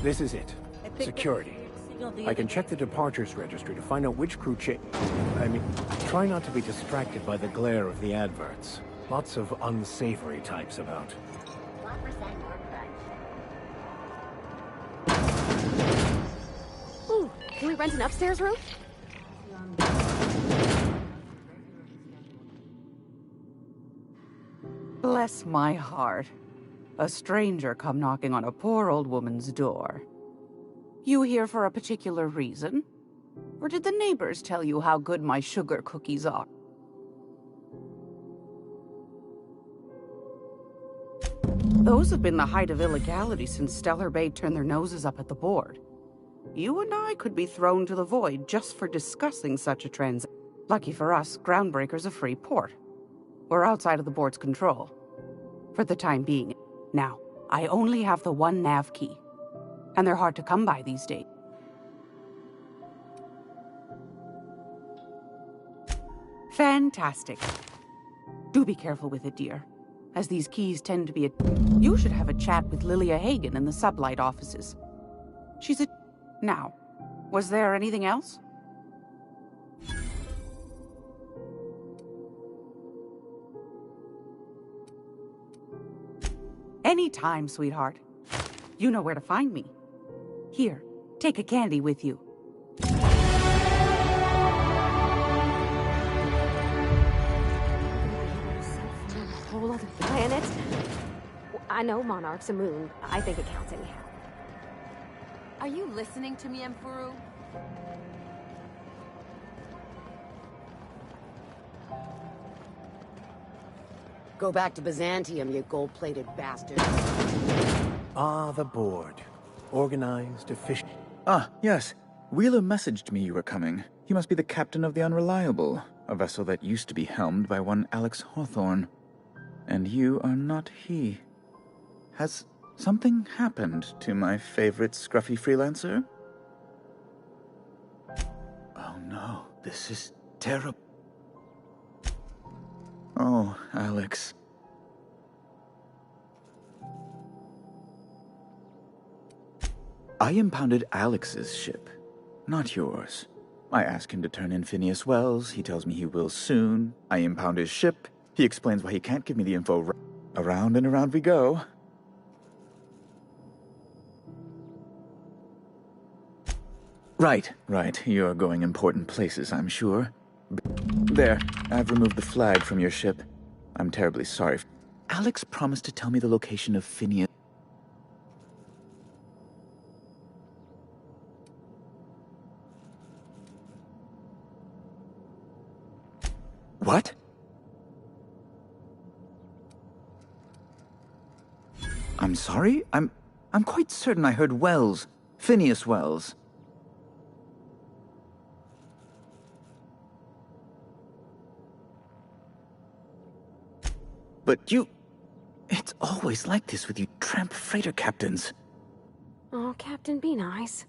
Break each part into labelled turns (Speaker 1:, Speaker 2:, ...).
Speaker 1: This is it. Security. I can check the departures registry to find out which crew try not to be distracted by the glare of the adverts. Lots of unsavory types about.
Speaker 2: Ooh, can we rent an upstairs room?
Speaker 3: Bless my heart. A stranger come knocking on a poor old woman's door. You here for a particular reason? Or did the neighbors tell you how good my sugar cookies are? Those have been the height of illegality since Stellar Bay turned their noses up at the board. You and I could be thrown to the void just for discussing such a transaction. Lucky for us, Groundbreaker's a free port. We're outside of the board's control. For the time being. Now, I only have the one nav key. And they're hard to come by these days. Fantastic. Do be careful with it, dear. As these keys tend to be You should have a chat with Lilia Hagen in the Sublight offices. She's a... Now, was there anything else? Anytime, sweetheart. You know where to find me. Here, take a candy with you.
Speaker 2: Whole other planet? I know Monarch's a moon. I think it counts anyhow.
Speaker 4: Are you listening to me, Emperor?
Speaker 5: Go back to Byzantium, you gold-plated bastard.
Speaker 1: Ah, the board. Organized, efficient.
Speaker 6: Ah, yes. Wheeler messaged me you were coming. He must be the captain of the Unreliable, a vessel that used to be helmed by one Alex Hawthorne. And you are not he. Has something happened to my favorite scruffy freelancer? Oh no, this is terrible. Oh, Alex. I impounded Alex's ship, not yours. I ask him to turn in Phineas Wells. He tells me he will soon. I impound his ship. He explains why he can't give me the info. Around and around we go. Right. You're going important places, I'm sure. There, I've removed the flag from your ship. I'm terribly sorry. Alex promised to tell me the location of Phineas. What? I'm sorry? I'm quite certain I heard Wells. Phineas Wells. But you... It's always like this with you tramp freighter captains.
Speaker 2: Oh, Captain, be nice.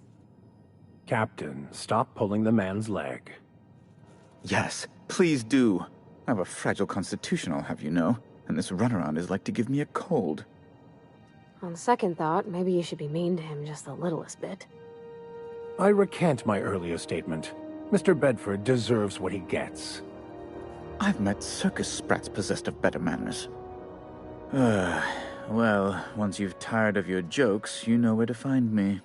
Speaker 1: Captain, stop pulling the man's leg.
Speaker 6: Yes, please do. I have a fragile constitution, I'll have you know, and this runaround is like to give me a cold.
Speaker 2: On second thought, maybe you should be mean to him just the littlest bit.
Speaker 1: I recant my earlier statement. Mr. Bedford deserves what he gets.
Speaker 6: I've met circus sprats possessed of better manners. Well, once you've tired of your jokes, you know where to find me.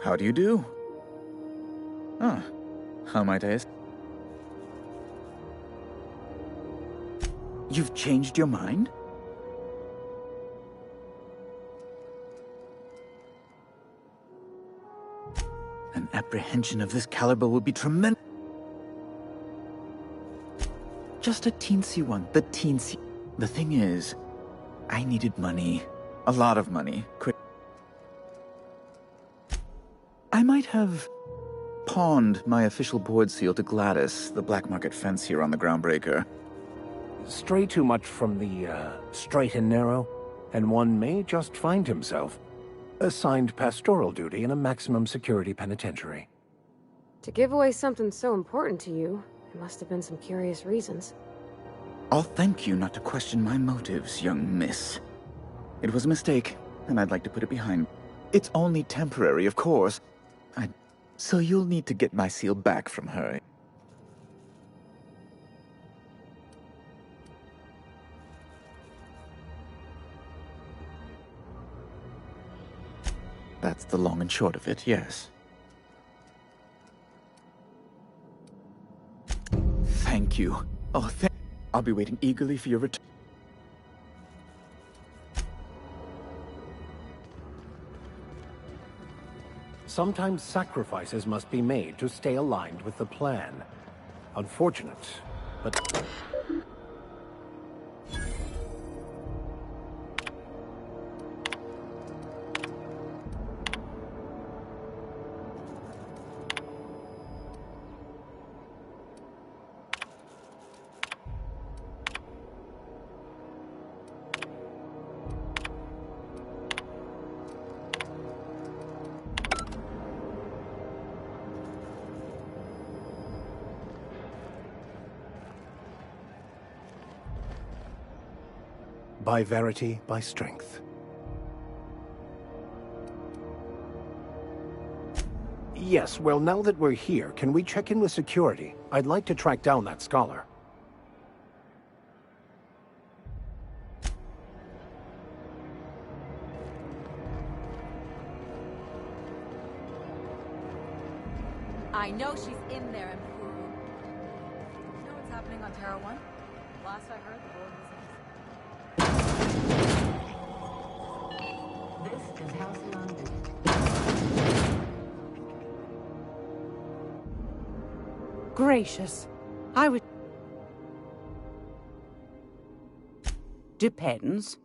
Speaker 6: How do you do? Ah, how might I... You've changed your mind? An apprehension of this caliber would be tremendous. Just a teensy one, the teensy... The thing is, I needed money. A lot of money. Quick. I might have pawned my official board seal to Gladys, the black market fence here on the Groundbreaker.
Speaker 1: Stray too much from the, straight and narrow, and one may just find himself assigned pastoral duty in a maximum security penitentiary.
Speaker 2: To give away something so important to you, there must have been some curious reasons.
Speaker 6: I'll thank you not to question my motives, young miss. It was a mistake. and I'd like to put it behind. It's only temporary, of course. So you'll need to get my seal back from her. That's the long and short of it, yes. Thank you. Oh, I'll be waiting eagerly for your return.
Speaker 1: Sometimes sacrifices must be made to stay aligned with the plan. Unfortunate, but... By verity, by strength. Yes, well, now that we're here, can we check in with security? I'd like to track down that scholar.
Speaker 4: I know she's in there, Mfuru. You know what's happening on Terra 1? Last I heard, the world was in.
Speaker 5: This is Halcyon.
Speaker 3: Gracious. I would... Depends.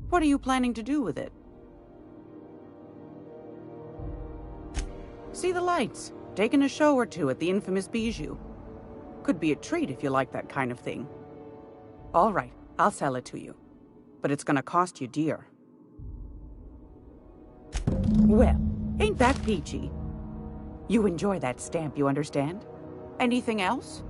Speaker 3: What are you planning to do with it? See the lights. Taking a show or two at the infamous Bijou. Could be a treat if you like that kind of thing. All right, I'll sell it to you. But it's gonna cost you dear. Well, ain't that peachy? You enjoy that stamp, you understand? Anything else?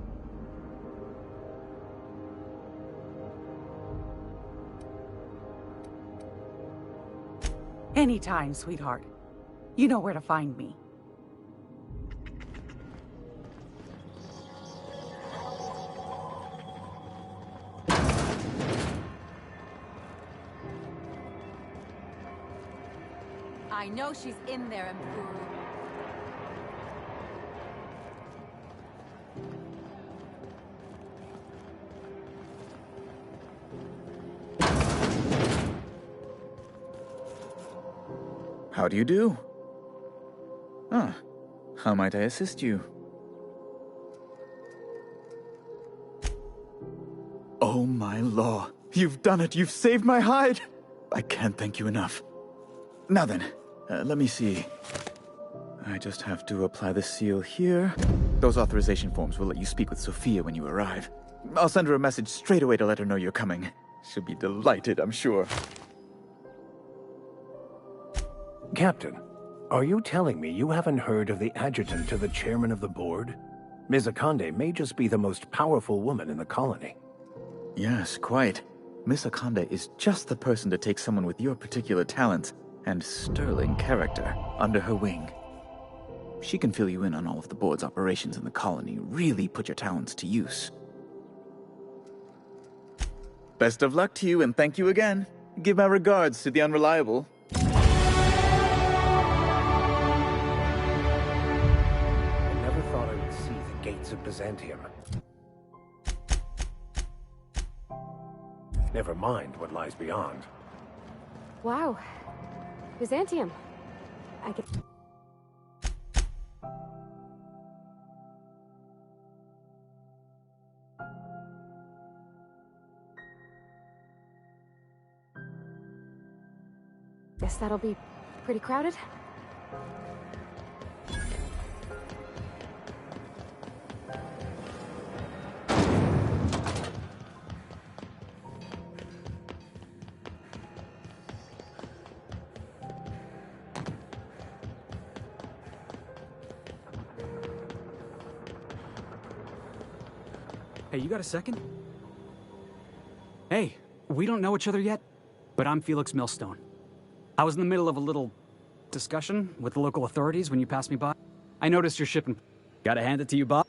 Speaker 3: Anytime, sweetheart. You know where to find me.
Speaker 4: I know she's in there, Mfuru.
Speaker 6: How do you do? Ah, how might I assist you? Oh my law, you've done it, you've saved my hide! I can't thank you enough. Now then, let me see. I just have to apply the seal here. Those authorization forms will let you speak with Sophia when you arrive. I'll send her a message straight away to let her know you're coming. She'll be delighted, I'm sure.
Speaker 1: Captain, are you telling me you haven't heard of the adjutant to the chairman of the board? Ms. Akande may just be the most powerful woman in the colony.
Speaker 6: Yes, quite. Miss Akande is just the person to take someone with your particular talents and sterling character under her wing. She can fill you in on all of the board's operations in the colony, really put your talents to use. Best of luck to you, and thank you again. Give my regards to the Unreliable.
Speaker 1: I never thought I would see the gates of Byzantium. Never mind what lies beyond.
Speaker 2: Wow. Byzantium. I could... Guess that'll be pretty crowded.
Speaker 7: Hey, you got a second? Hey, we don't know each other yet, but I'm Felix Millstone. I was in the middle of a little discussion with the local authorities when you passed me by. I noticed your ship and... Gotta hand it to you, Bob.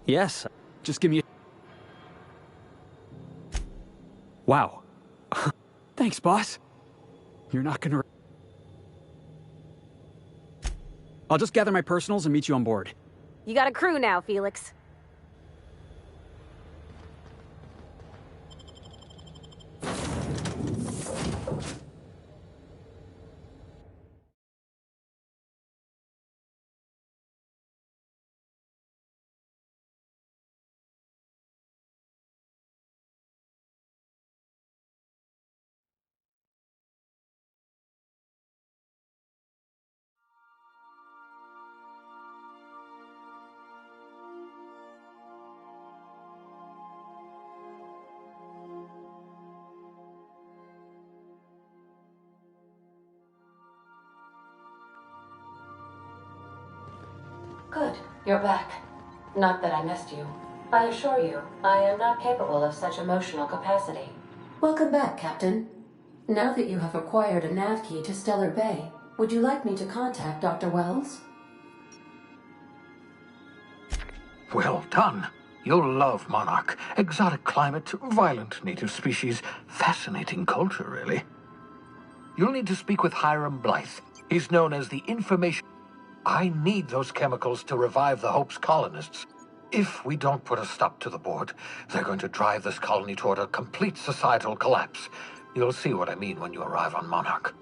Speaker 7: Yes, just give me a... Wow. Thanks, boss. You're not gonna... I'll just gather my personals and meet you on board.
Speaker 2: You got a crew now, Felix.
Speaker 8: Good. You're back. Not that I missed you. I assure you, I am not capable of such emotional capacity. Welcome back, Captain. Now that you have acquired a nav key to Stellar Bay, would you like me to contact Dr. Wells?
Speaker 9: Well done. You'll love Monarch. Exotic climate, violent native species, fascinating culture, really. You'll need to speak with Hiram Blythe. He's known as the Information... I need those chemicals to revive the Hope's colonists. If we don't put a stop to the board, they're going to drive this colony toward a complete societal collapse. You'll see what I mean when you arrive on Monarch.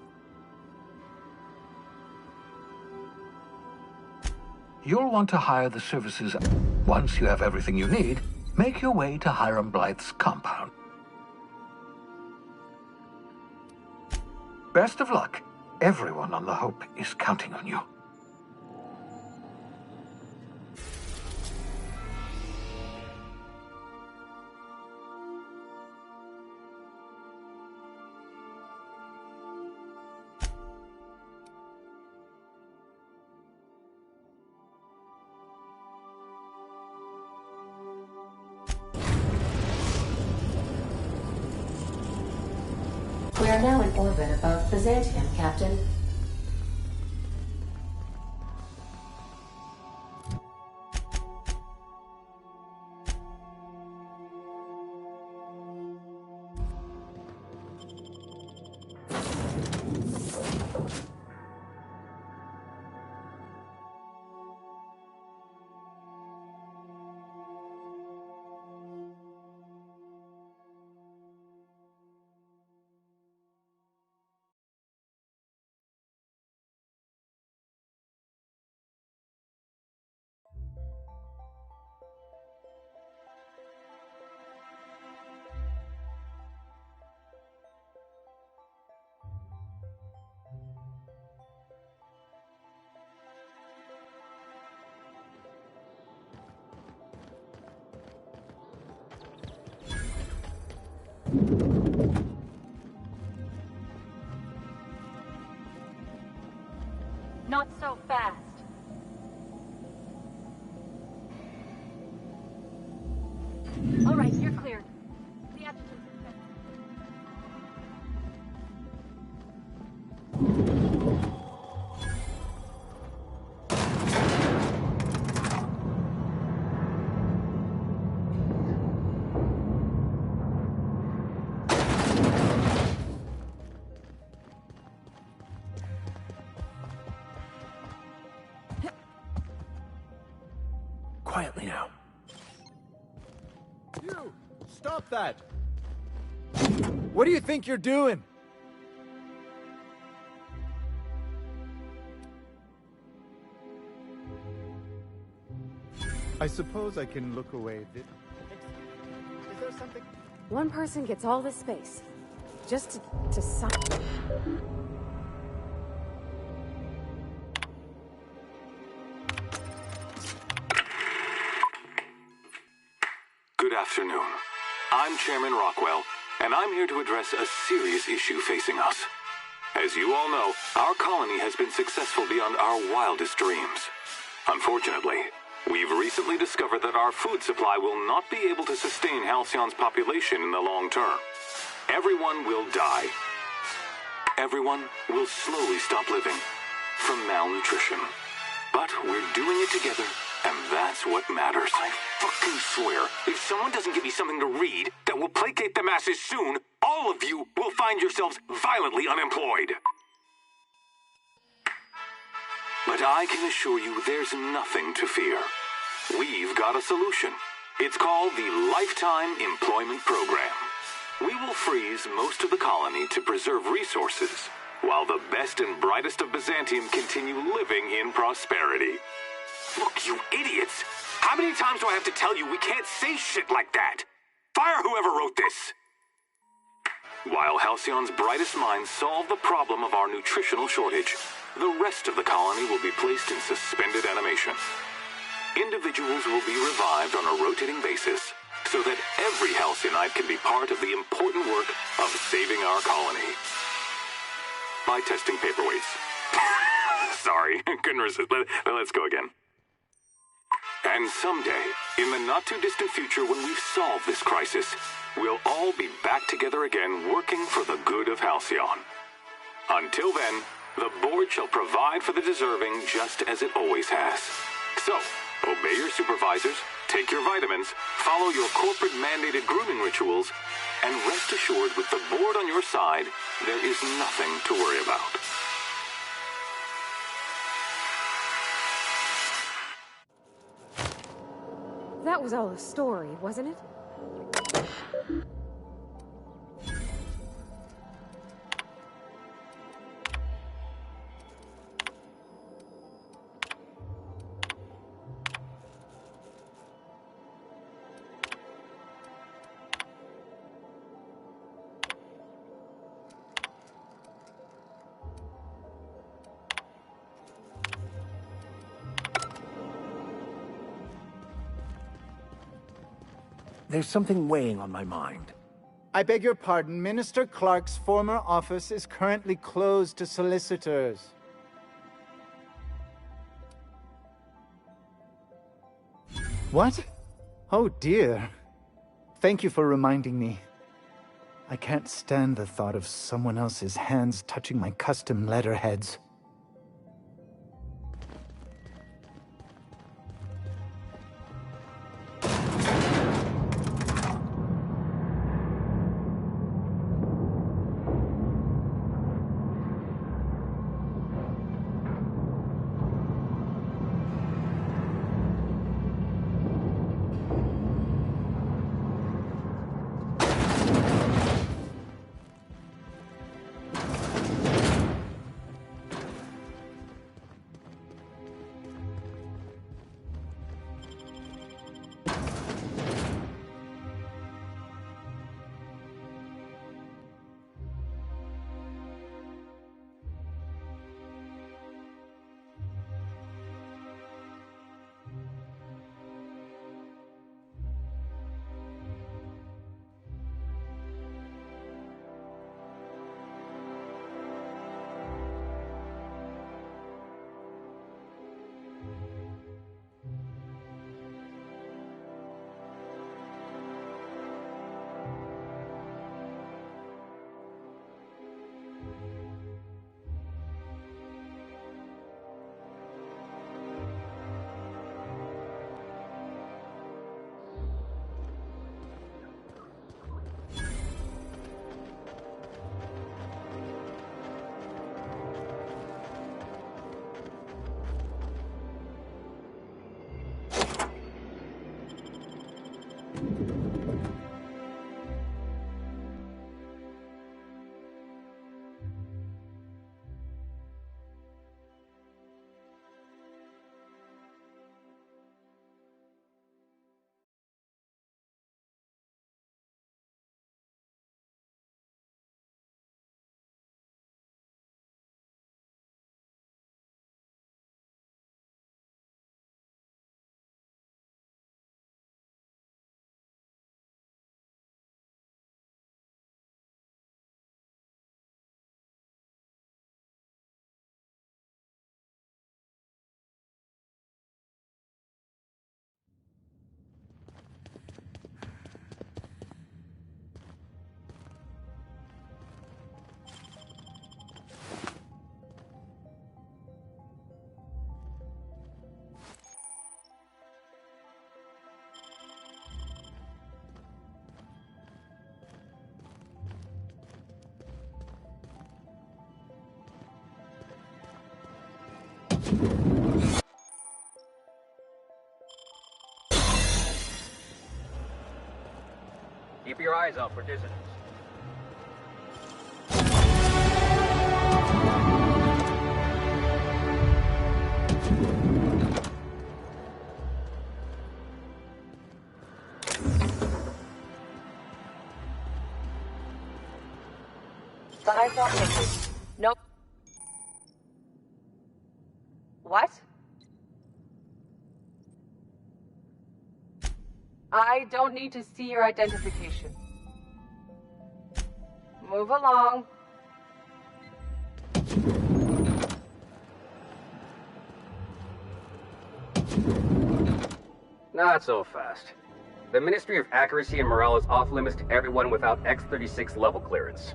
Speaker 9: You'll want to hire the services. Once you have everything you need, make your way to Hiram Blythe's compound. Best of luck. Everyone on the Hope is counting on you.
Speaker 8: We are now in orbit above Byzantium, Captain.
Speaker 4: Not so fast. All right, you're cleared. The adjutant's in bed.
Speaker 1: Quietly now.
Speaker 10: You! Stop that! What do you think you're doing? I suppose I can look away this... Is there something...
Speaker 2: One person gets all this space. Just to sign.
Speaker 11: Good afternoon. I'm Chairman Rockwell, and I'm here to address a serious issue facing us. As you all know, our colony has been successful beyond our wildest dreams. Unfortunately, we've recently discovered that our food supply will not be able to sustain Halcyon's population in the long term. everyone will die. Everyone will slowly stop living from malnutrition. But we're doing it together, and that's what matters. I fucking swear, if someone doesn't give me something to read that will placate the masses soon, all of you will find yourselves violently unemployed. But I can assure you there's nothing to fear. We've got a solution. It's called the Lifetime Employment Program. We will freeze most of the colony to preserve resources, while the best and brightest of Byzantium continue living in prosperity. Look, you idiots! How many times do I have to tell you we can't say shit like that? Fire whoever wrote this! While Halcyon's brightest minds solve the problem of our nutritional shortage, the rest of the colony will be placed in suspended animation. Individuals will be revived on a rotating basis, so that every Halcyonite can be part of the important work of saving our colony. By testing paperweights. Sorry, couldn't resist. Let's go again. And someday, in the not-too-distant future when we've solved this crisis, we'll all be back together again working for the good of Halcyon. Until then, the board shall provide for the deserving just as it always has. So, obey your supervisors, take your vitamins, follow your corporate-mandated grooming rituals, and rest assured with the board on your side, there is nothing to worry about.
Speaker 2: That was all a story, wasn't it?
Speaker 1: There's something weighing on my mind.
Speaker 10: I beg your pardon, Minister Clark's former office is currently closed to solicitors. What? Oh dear. Thank you for reminding me. I can't stand the thought of someone else's hands touching my custom letterheads.
Speaker 12: Keep your eyes out for dissidents.
Speaker 13: Size not taken. Nope. What? I don't need to see your identification. Move along.
Speaker 12: Not so fast. The Ministry of Accuracy and Morale is off limits to everyone without X-36 level clearance.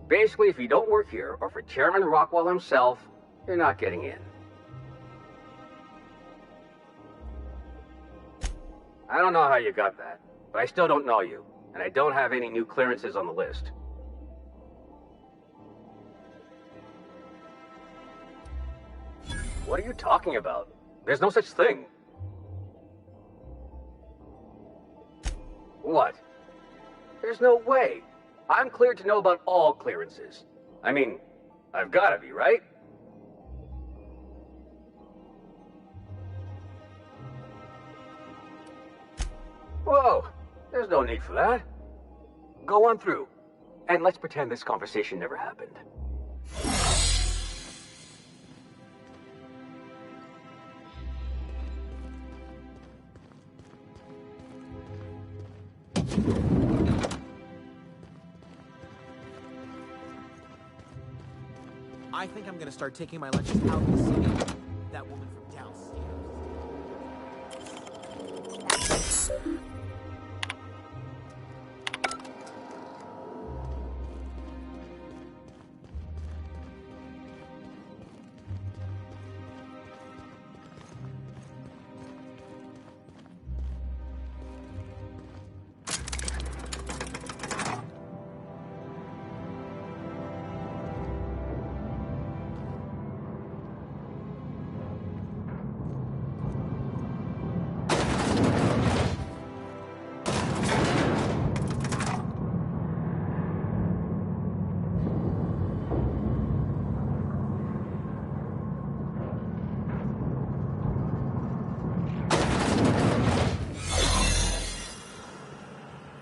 Speaker 12: Basically, if you don't work here, or for Chairman Rockwell himself, you're not getting in. I don't know how you got that, but I still don't know you, and I don't have any new clearances on the list. What are you talking about? There's no such thing. What? There's no way. I'm cleared to know about all clearances. I mean, I've gotta be, right? Whoa, there's no need for that. Go on through, and let's pretend this conversation never happened.
Speaker 14: I think I'm gonna start taking my lunches out of the city. That woman from downstairs.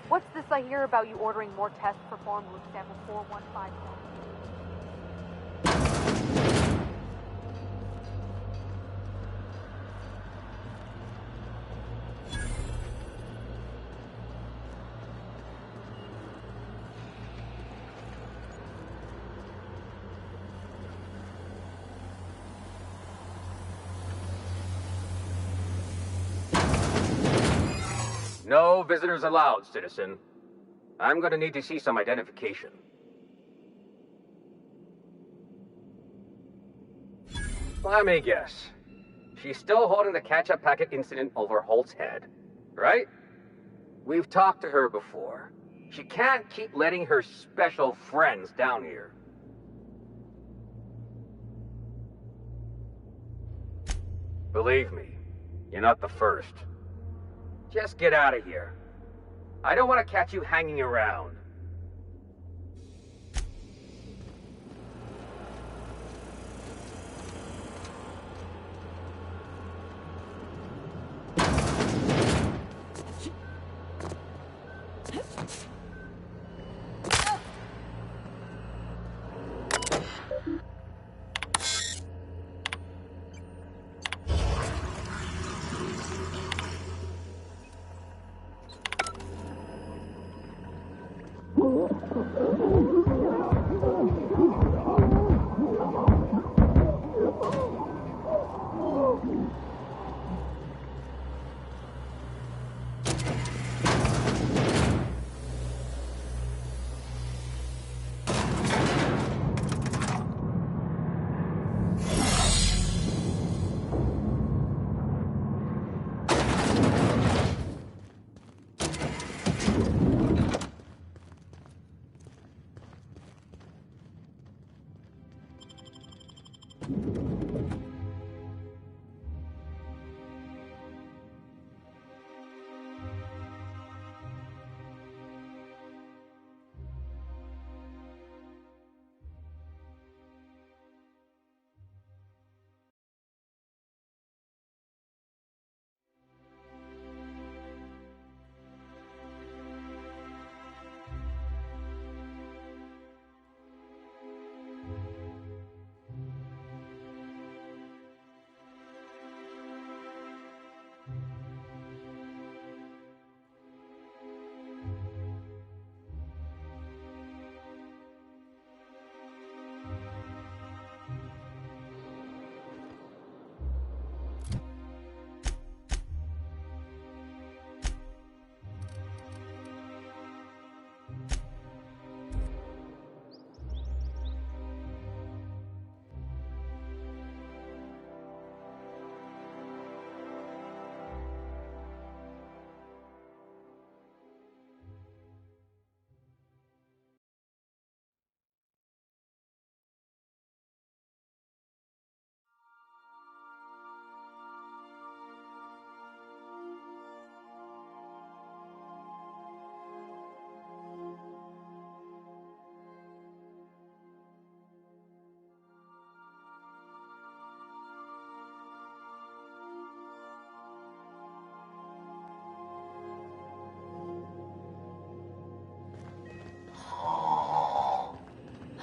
Speaker 4: What's this I hear about you ordering more tests performed with sample 415?
Speaker 12: No visitors allowed, citizen. I'm gonna need to see some identification. Let me guess. She's still holding the catch-up packet incident over Holt's head, right? We've talked to her before. She can't keep letting her special friends down here. Believe me, you're not the first. Just get out of here. I don't want to catch you hanging around.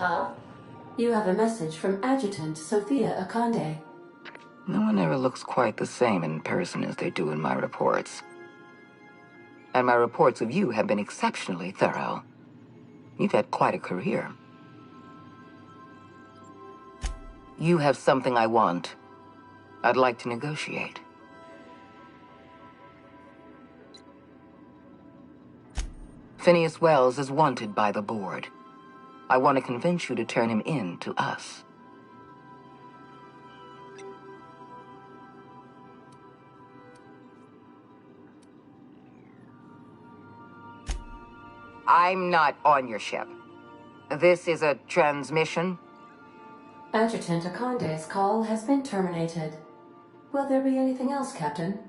Speaker 8: Huh? You have a message from Adjutant Sophia Akande.
Speaker 15: No one ever looks quite the same in person as they do in my reports. And my reports of you have been exceptionally thorough. You've had quite a career. You have something I want. I'd like to negotiate. Phineas Wells is wanted by the board. I want to convince you to turn him in to us. I'm not on your ship. This is a transmission?
Speaker 8: Adjutant Akande's call has been terminated. Will there be anything else, Captain?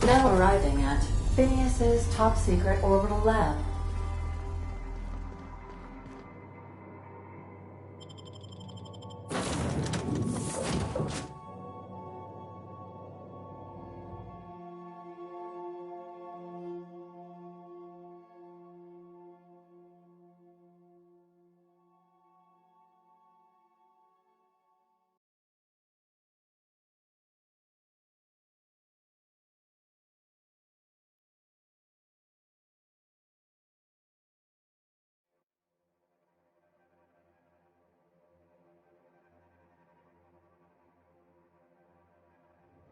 Speaker 8: Now arriving at Phineas's top-secret orbital lab.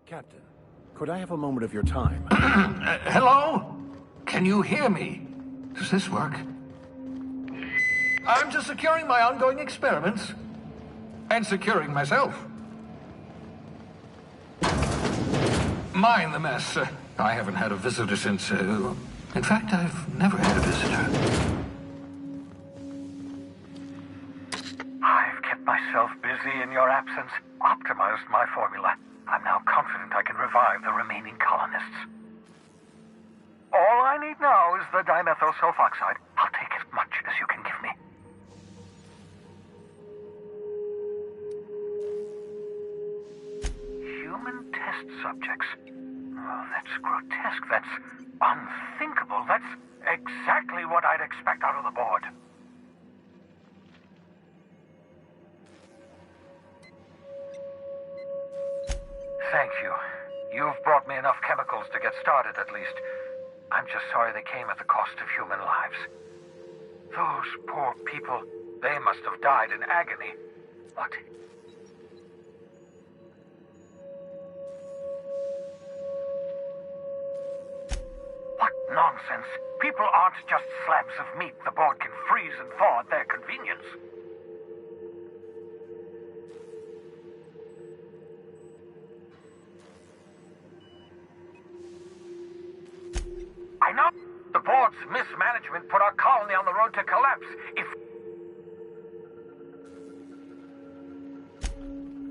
Speaker 1: Captain, could I have a moment of your time?
Speaker 9: Hello? Can you hear me? Does this work? I'm just securing my ongoing experiments. And securing myself. Mind the mess. I haven't had a visitor since... in fact, I've never had a visitor.
Speaker 16: I've kept myself busy in your absence, optimized my formula. I'm now confident I can revive the remaining colonists. All I need now is the dimethyl sulfoxide. I'll take as much as you can give me. Human test subjects. Oh, that's grotesque. That's unthinkable. That's exactly what I'd expect out of the board. Thank you. You've brought me enough chemicals to get started, at least. I'm just sorry they came at the cost of human lives. Those poor people, they must have died in agony. What? What nonsense. People aren't just slabs of meat the board can freeze and thaw at their convenience. I know the board's mismanagement put our colony on the road to collapse.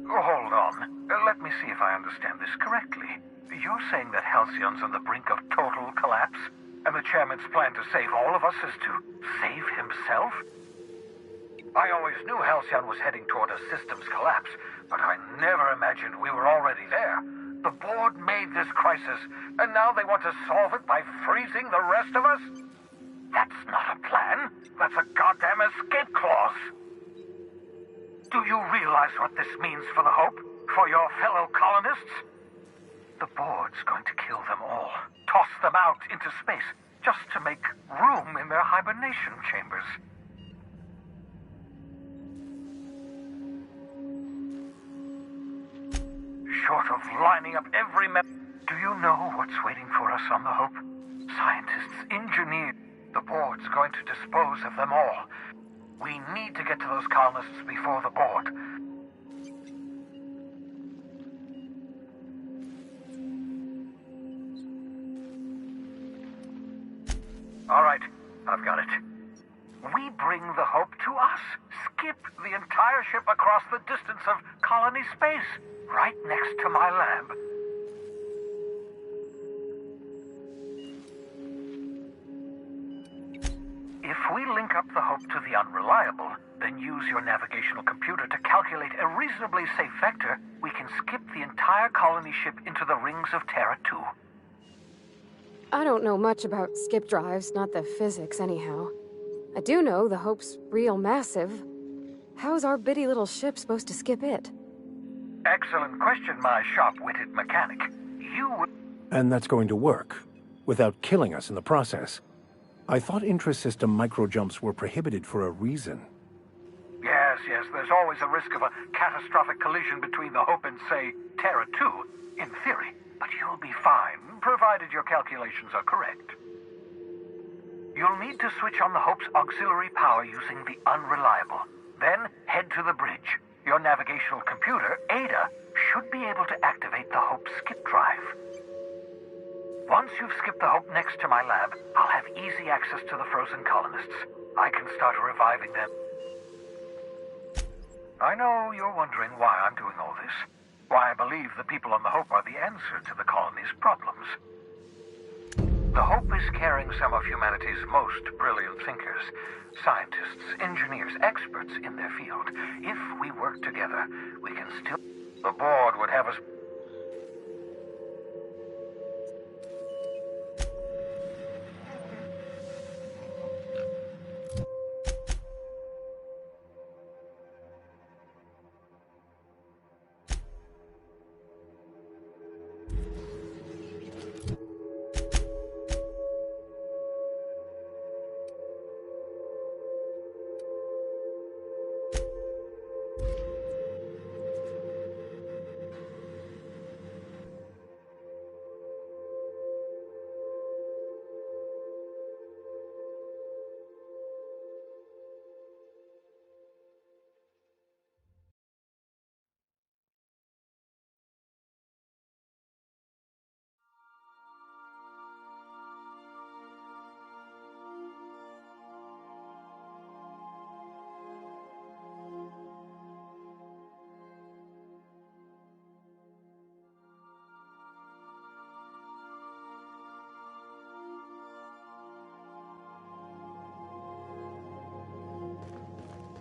Speaker 16: Hold on. Let me see if I understand this correctly. You're saying that Halcyon's on the brink of total collapse? And the chairman's plan to save all of us is to save himself? I always knew Halcyon was heading toward a systems collapse, but I never imagined we were already there. The board made this crisis, and now they want to solve it by freezing the rest of us? That's not a plan. That's a goddamn escape clause. Do you realize what this means for the Hope? For your fellow colonists? The board's going to kill them all. Toss them out into space, just to make room in their hibernation chambers. Short of lining up every do you know what's waiting for us on the Hope? Scientists, engineers. The board's going to dispose of them all. We need to get to those colonists before the board. All right, I've got it. We bring the Hope to us. Skip the entire ship across the distance of colony space, right next to my lab. If we link up the Hope to the Unreliable, then use your navigational computer to calculate a reasonably safe vector, we can skip the entire colony ship into the rings of Terra 2.
Speaker 2: I don't know much about skip drives, not the physics anyhow. I do know the Hope's real massive. How's our bitty little ship supposed to skip it?
Speaker 16: Excellent question, my sharp-witted mechanic.
Speaker 1: And that's going to work, without killing us in the process. I thought intra-system micro-jumps were prohibited for a reason.
Speaker 16: Yes, there's always a risk of a catastrophic collision between the Hope and, say, Terra 2, in theory. But you'll be fine, provided your calculations are correct. You'll need to switch on the Hope's auxiliary power using the Unreliable. Then head to the bridge. Your navigational computer, Ada, should be able to activate the Hope's skip drive. Once you've skipped the Hope next to my lab, I'll have easy access to the frozen colonists. I can start reviving them. I know you're wondering why I'm doing all this. Why I believe the people on the Hope are the answer to the colony's problems. The Hope is carrying some of humanity's most brilliant thinkers, scientists, engineers, experts in their field. If we work together, we can still... The board would have us...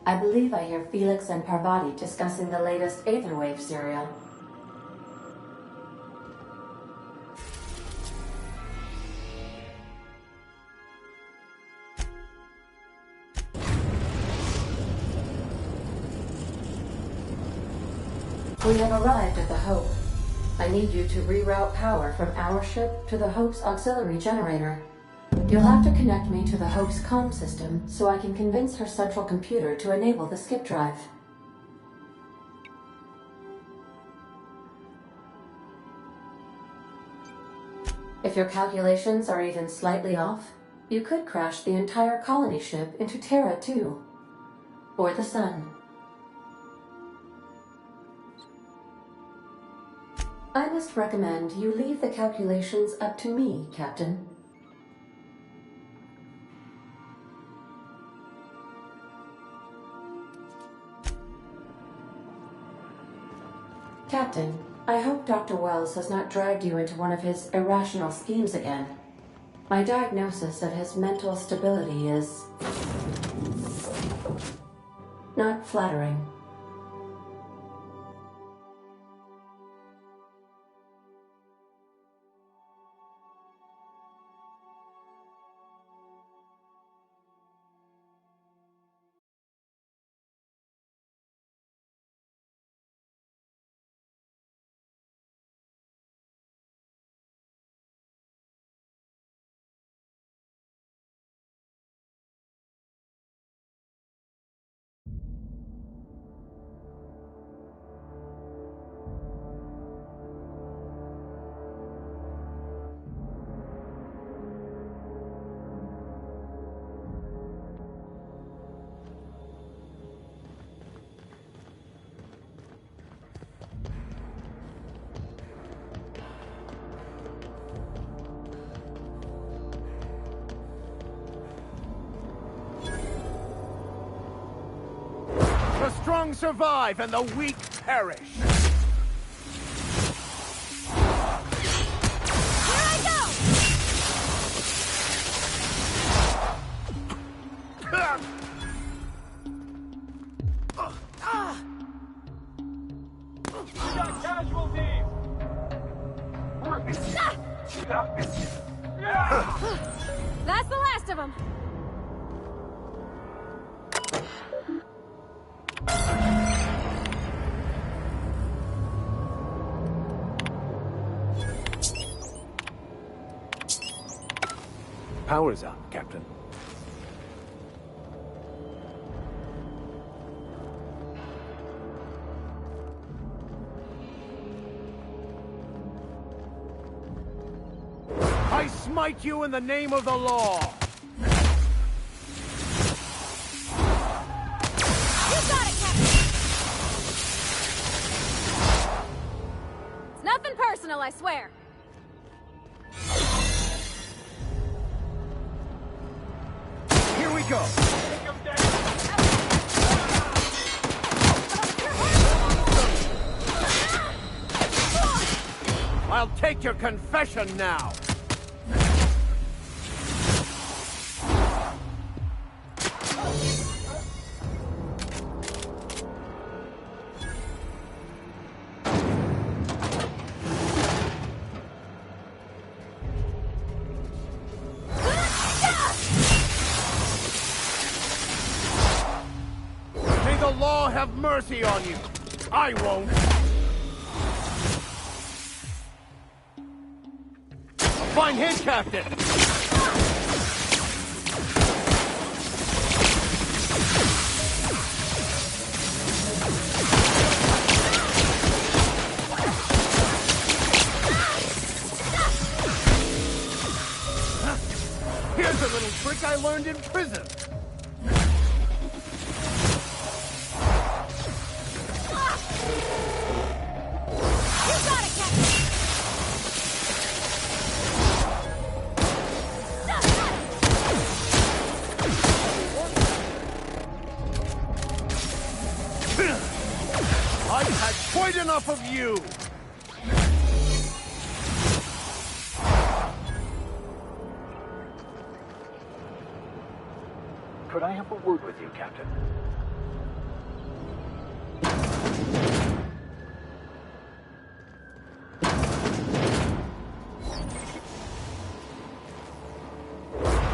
Speaker 8: I believe I hear Felix and Parvati discussing the latest Aetherwave serial. We have arrived at the Hope. I need you to reroute power from our ship to the Hope's auxiliary generator. You'll have to connect me to the Hope's comm system so I can convince her central computer to enable the skip drive. If your calculations are even slightly off, you could crash the entire colony ship into Terra 2, or the Sun. I must recommend you leave the calculations up to me, Captain. Captain, I hope Dr. Wells has not dragged you into one of his irrational schemes again. My diagnosis of his mental stability is... not flattering.
Speaker 1: The strong survive and the weak perish. Here I go!
Speaker 17: We got casualties!
Speaker 2: That's the last of them!
Speaker 1: Power's up, Captain. I smite you in the name of the law!
Speaker 2: You got it, Captain! It's nothing personal, I swear.
Speaker 1: Here we go! I'll take your confession now! May the law have mercy on you! I won't! A fine hit, Captain! Here's a little trick I learned in prison. I've had quite enough of you!
Speaker 18: Could I have a word with you, Captain?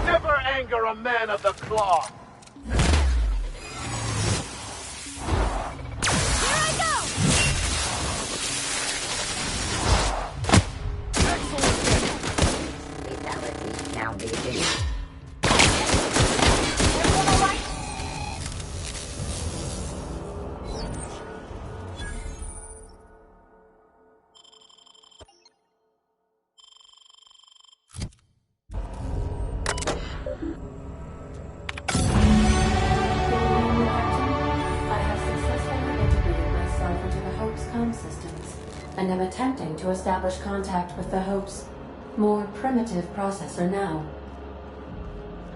Speaker 1: Never anger a man of the claw!
Speaker 5: Now begin.
Speaker 8: And am attempting to establish contact with the Hope's more primitive processor now.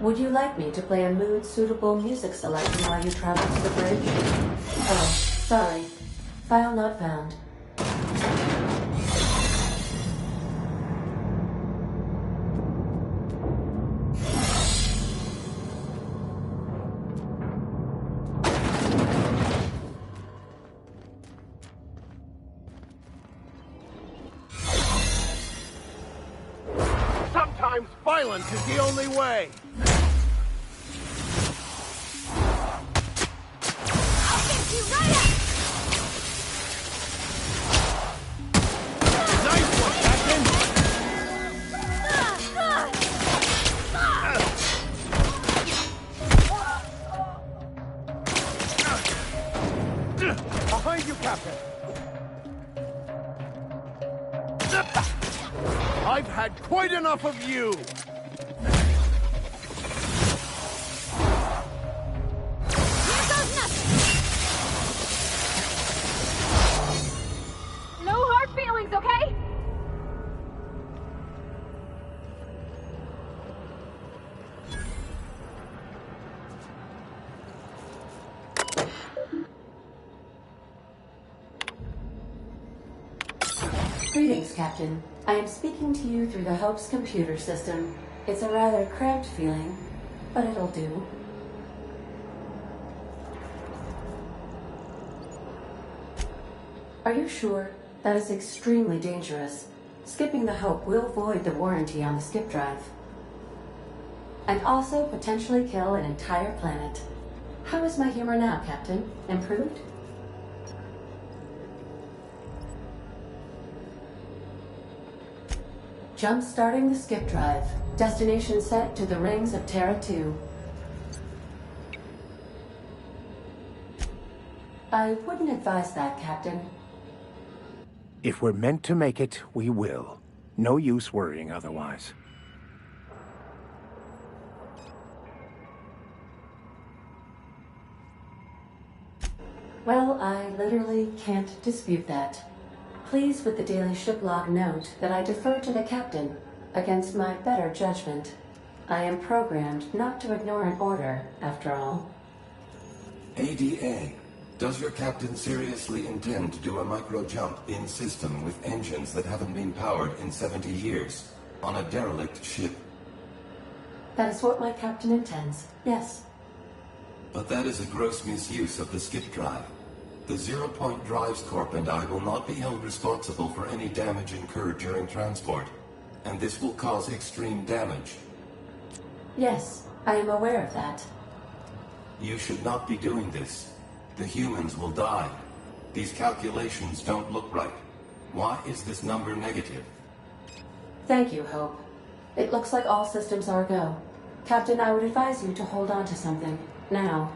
Speaker 8: Would you like me to play a mood-suitable music selection while you travel to the bridge? Oh, sorry. File not found.
Speaker 1: Sometimes violence is the only way!
Speaker 2: I'll get you right up!
Speaker 1: Nice one, Captain! Behind you, Captain! I've had quite enough of you!
Speaker 2: Here goes nothing! No hard feelings, okay?
Speaker 8: Greetings, Captain. I am speaking to you through the Hope's computer system. It's a rather cramped feeling, but it'll do. Are you sure? That is extremely dangerous. Skipping the Hope will void the warranty on the skip drive. And also potentially kill an entire planet. How is my humor now, Captain? Improved? Jump-starting the skip drive. Destination set to the rings of Terra 2. I wouldn't advise that, Captain.
Speaker 1: If we're meant to make it, we will. No use worrying otherwise.
Speaker 8: Well, I literally can't dispute that. Please with the daily ship log note that I defer to the captain against my better judgment. I am programmed not to ignore an order, after all.
Speaker 19: ADA, does your captain seriously intend to do a micro-jump in system with engines that haven't been powered in 70 years on a derelict ship?
Speaker 8: That is what my captain intends, yes.
Speaker 19: But that is a gross misuse of the skip drive. The Zero Point Drives Corp and I will not be held responsible for any damage incurred during transport, and this will cause extreme damage.
Speaker 8: Yes, I am aware of that.
Speaker 19: You should not be doing this. The humans will die. These calculations don't look right. Why is this number negative?
Speaker 8: Thank you, Hope. It looks like all systems are go. Captain, I would advise you to hold on to something. Now.